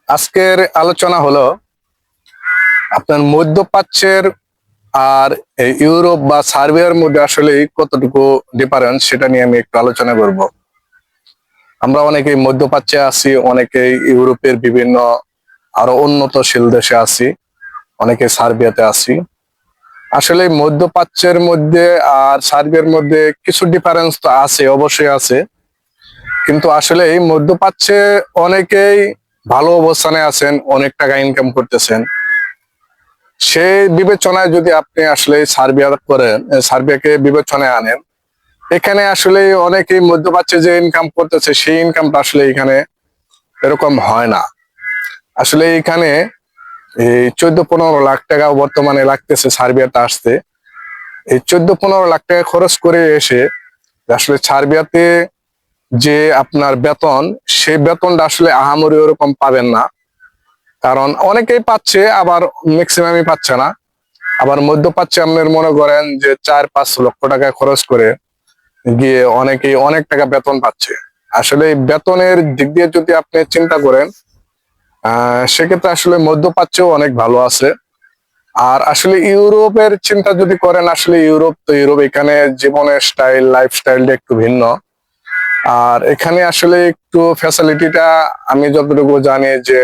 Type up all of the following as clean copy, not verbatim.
আজকের আলোচনা হলো আপনার মধ্যপ্রাচ্যের আর এই ইউরোপ বা সার্বিয়ার মধ্যে আসলে কতটুকু ডিফারেন্স সেটা নিয়ে আমি একটু আলোচনা করব। আমরা অনেকেই মধ্যপ্রাচ্যে আছি, অনেকেই ইউরোপের বিভিন্ন আরো উন্নতশীল দেশে আছি, অনেকে সার্বিয়াতে আছি। আসলে মধ্যপ্রাচ্যের মধ্যে আর সার্বিয়ার মধ্যে কিছু ডিফারেন্স তো আছে, অবশ্যই আছে, কিন্তু আসলে এই মধ্যপ্রাচ্যে অনেকেই ভালো অবস্থানে আছেন, অনেক টাকা ইনকাম করতেছেন। সেই বিবেচনায় যদি আপনি আসলে সার্বিয়া করেন, সার্বিয়াকে বিবেচনায় আনেন, এখানে আসলে অনেকেই মধ্যপ্রাচ্যে যে ইনকাম করতেছে সেই ইনকামটা আসলে এখানে এরকম হয় না। আসলে এখানে এই 14-15 লাখ টাকা বর্তমানে লাগতেছে সার্বিয়াতে আসতে। এই 14-15 লাখ টাকা খরচ করে এসে আসলে সার্বিয়াতে যে আপনার বেতন, সেই বেতনটা আসলে আহামরি ওরকম পাবেন না। কারণ অনেকেই পাচ্ছে, আবার ম্যাক্সিমামই পাচ্ছে না। আবার মধ্যপ্রাচ্যে আপনার মনে করেন যে 4-5 লক্ষ টাকা খরচ করে গিয়ে অনেকেই অনেক টাকা বেতন পাচ্ছে। আসলে এই বেতনের দিক দিয়ে যদি আপনি চিন্তা করেন, সেক্ষেত্রে আসলে মধ্যপ্রাচ্যও অনেক ভালো আছে। আর আসলে ইউরোপের চিন্তা যদি করেন, আসলে ইউরোপ তো ইউরোপ, এখানে জীবনের স্টাইল, লাইফস্টাইলটা একটু ভিন্ন। আর এখানে আসলে একটু ফ্যাসিলিটিটা আমি যতটুকু জানি যে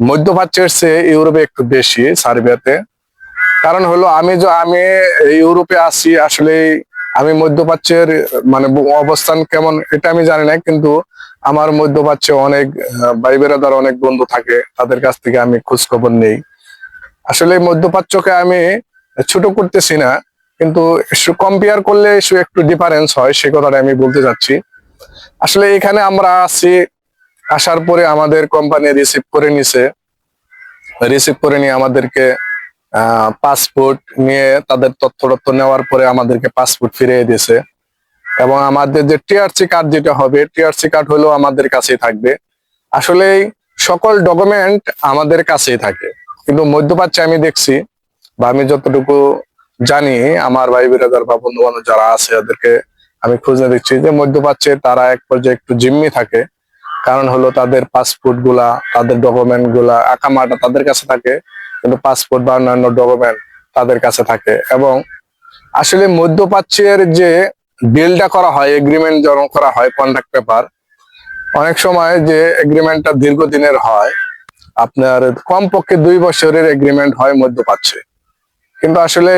মধ্যপ্রাচ্যের চেয়ে ইউরোপে একটু বেশি, সার্বিয়াতে। কারণ হলো আমি ইউরোপে আছি, আসলে আমি মধ্যপ্রাচ্যের মানে অবস্থান কেমন এটা আমি জানি না, কিন্তু আমার মধ্যপ্রাচ্যে অনেক ভাই বেরাদার, অনেক বন্ধু থাকে, তাদের কাছ থেকে আমি খোঁজ খবর নেই। আসলে মধ্যপ্রাচ্যকে আমি ছোট করতেছি না, কিন্তু কম্পেয়ার করলে একটু ডিফারেন্স হয়, সে কথাটা আমি বলতে চাচ্ছি। আসলে এখানে আমরা আছি, আসার পরে আমাদের কোম্পানি রিসিভ করে নিয়ে আমাদেরকে পাসপোর্ট নিয়ে, তাদের তথ্য নেওয়ার পরে আমাদেরকে পাসপোর্ট ফিরিয়ে দিয়েছে। এবং আমাদের যে টিআরসি কার্ড যেটা হবে, টিআরসি কার্ড হলেও আমাদের কাছেই থাকবে। আসলে সকল ডকুমেন্ট আমাদের কাছেই থাকে। কিন্তু মধ্যপ্রাচ্যে আমি দেখছি, বা আমি যতটুকু জানি, আমার ভাই বিরাদার বা বন্ধু বান্ধব যারা আছে ওদেরকে আমি খুঁজে দেখছি যে মধ্যপ্রাচ্যে তারা এক পর্যায়ে একটু জিম্মি থাকে। কারণ হলো তাদের পাসপোর্ট গুলা, তাদের ডকুমেন্ট গুলা, আকামাটা তাদের কাছে থাকে, কিন্তু পাসপোর্ট বা অন্যান্য ডকুমেন্ট তাদের কাছে থাকে। এবং আসলে মধ্যপ্রাচ্যের যে ডিলটা করা হয়, এগ্রিমেন্ট যখন করা হয়, কন্ট্রাক্ট পেপার, অনেক সময় যে এগ্রিমেন্টটা দীর্ঘদিনের হয়, আপনার কমপক্ষে 2 বছরের এগ্রিমেন্ট হয় মধ্যপ্রাচ্যে। কিন্তু আসলে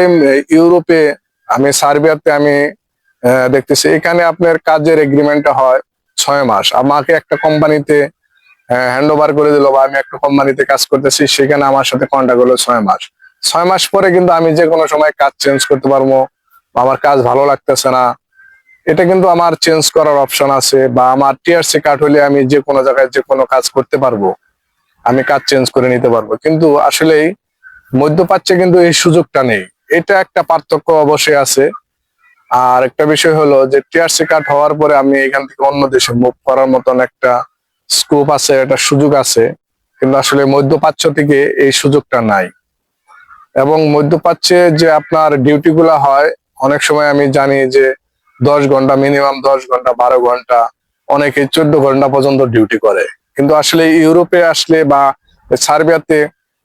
ইউরোপে, আমি সার্বিয়াতে আমি দেখতেছি এখানে আপনার কাজের এগ্রিমেন্টটা হয় 6 মাস। আমাকে একটা কোম্পানিতে হ্যান্ড ওভার করে দিল, বা আমি একটা কোম্পানিতে কাজ করতেছি, সেখানে আমার সাথে কন্ট্রাক্ট হলো 6 মাস। 6 মাস পরে কিন্তু আমি যে কোনো সময় কাজ চেঞ্জ করতে পারবো, বা আমার কাজ ভালো লাগতেছে না, এটা কিন্তু আমার চেঞ্জ করার অপশন আছে। বা আমার টিআরসি কার্ড হলে আমি যে কোনো জায়গায় যে কোনো কাজ করতে পারবো, আমি কাজ চেঞ্জ করে নিতে পারবো। কিন্তু আসলেই মধ্যপ্রাচ্যে কিন্তু এই সুযোগটা নেই। এটা একটা পার্থক্য অবশ্যই আছে। আর একটা বিষয় হলো যে টিআরসি কার্ড হওয়ার পরে আমি এখান থেকে অন্য দেশে মুভ করার মতন একটা স্কোপ আছে, একটা সুযোগ আছে। কিন্তু আসলে মধ্যপ্রাচ্য থেকে এই সুযোগটা নাই। এবং মধ্যপ্রাচ্যে যে আপনার ডিউটি গুলা হয়, অনেক সময় আমি জানি যে 10 ঘন্টা, মিনিমাম 10 ঘন্টা, 12 ঘন্টা, অনেকে 14 ঘন্টা পর্যন্ত ডিউটি করে। কিন্তু আসলে ইউরোপে আসলে বা সার্বিয়াতে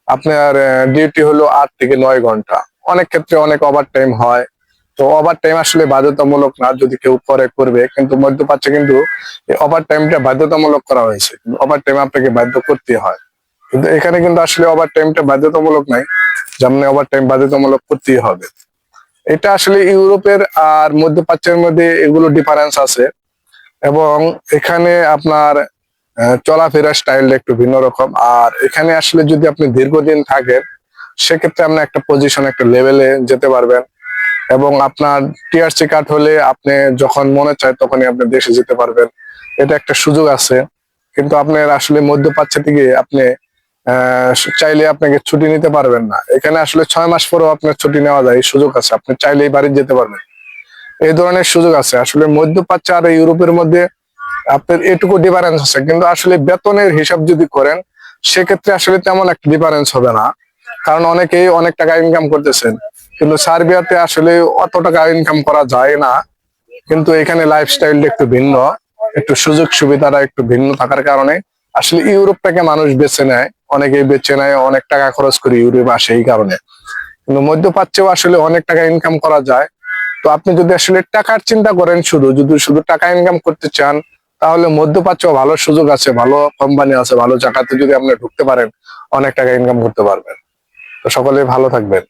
আপনার ডিউটি হলো 8 থেকে 9 ঘন্টা। অনেক ক্ষেত্রে অনেক ওভার টাইম হয়। তো ওভার টাইম আসলে বাধ্যতামূলক না, যদি কেউ করে করবে, কিন্তু মধ্যপ্রাচ্যে কিন্তু ওভার টাইমটা বাধ্যতামূলক করা হয়েছে। ওভার টাইম আপনাকে বাধ্য করতে হয়। কিন্তু এখানে কিন্তু আসলে ওভার টাইমটা বাধ্যতামূলক নাই, যেমন ওভার টাইম বাধ্যতামূলক করতেই হবে। এটা আসলে ইউরোপের আর মধ্যপ্রাচ্যের মধ্যে এগুলো ডিফারেন্স আছে। এবং এখানে আপনার চলাফেরার স্টাইলটা একটু ভিন্ন রকম। আর এখানে আসলে যদি আপনি দীর্ঘদিন থাকেন, সেক্ষেত্রে আপনি একটা পজিশন, একটা লেভেলে যেতে পারবেন। এবং আপনার টিআরসি কার্ড হলে আপনি যখন মনে চায় তখনই আপনি দেশে যেতে পারবেন, এটা একটা সুযোগ আছে। কিন্তু আপনার আসলে মধ্যপ্রাচ্য থেকে আপনি আহ চাইলে আপনাকে ছুটি নিতে পারবেন না। এখানে আসলে 6 মাস পরেও আপনার ছুটি নেওয়া যায়, এই সুযোগ আছে, আপনি চাইলেই বাড়ি যেতে পারবেন, এই ধরনের সুযোগ আছে। আসলে মধ্যপ্রাচ্য আর ইউরোপের মধ্যে আপনার এটুকু ডিফারেন্স আছে, কিন্তু আসলে বেতনের হিসাব যদি করেন, সেক্ষেত্রে আসলে তেমন একটা ডিফারেন্স হবে না। কারণ অনেকেই অনেক টাকা ইনকাম করতেছেন, কিন্তু সার্বিয়াতে আসলে অত টাকা ইনকাম করা যায় না। কিন্তু এখানে লাইফস্টাইলটা একটু ভিন্ন, একটু সুযোগ সুবিধাটা একটু ভিন্ন থাকার কারণে আসলে ইউরোপটাকে মানুষ বেছে নেয়, অনেকেই বেছে নেয়, অনেক টাকা খরচ করে ইউরোপ আসে এই কারণে। কিন্তু মধ্যপ্রাচ্যেও আসলে অনেক টাকা ইনকাম করা যায়। তো আপনি যদি আসলে টাকার চিন্তা করেন, যদি শুধু টাকা ইনকাম করতে চান, তাহলে মধ্যপ্রাচ্য ভালো সুযোগ আছে, ভালো কোম্পানি আছে, ভালো জায়গাতে যদি আপনি ঢুকতে পারেন অনেক টাকা ইনকাম করতে পারবেন। তো সকলে ভালো থাকবেন।